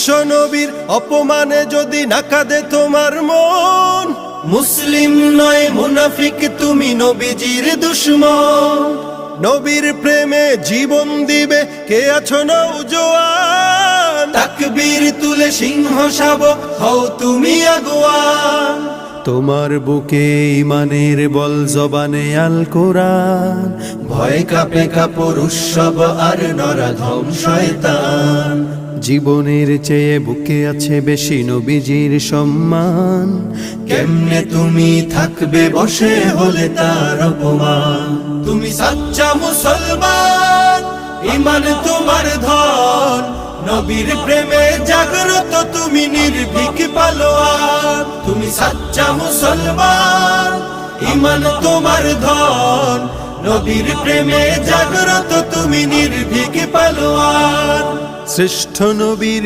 বিশ্ব নবীর অপমানে যদি না কাঁদে তোমার মন, মুসলিম নয় মুনাফিক তুমি নবীজির দুশমন। নবীর প্রেমে জীবন দিবে কে আছো নওজোয়ান, তাকবীর তুলে সিংহ শাবক হও তুমি আগুয়ান। তোমার বুকে ইমানের বল জবানে আল কোরআন, ভয় কাঁপে কাপড় উৎসব আর নরাধম শয়তান। জীবনের চেয়ে বুকে আছে বেশি নবীজির সম্মান, কেমনে তুমি থাকবে বসে হলে তার অপমান। তুমি সাচ্চা মুসলমান, ইমান তোমার ধন, নবীর প্রেমে জাগ্রত তুমি নির্ভীক পালোয়ান। তুমি সাচ্চা মুসলমান, ইমান তোমার ধন, নবীর প্রেমে জাগ্রত তুমি নির্ভীক পালোয়ান। শ্রেষ্ঠ নবীর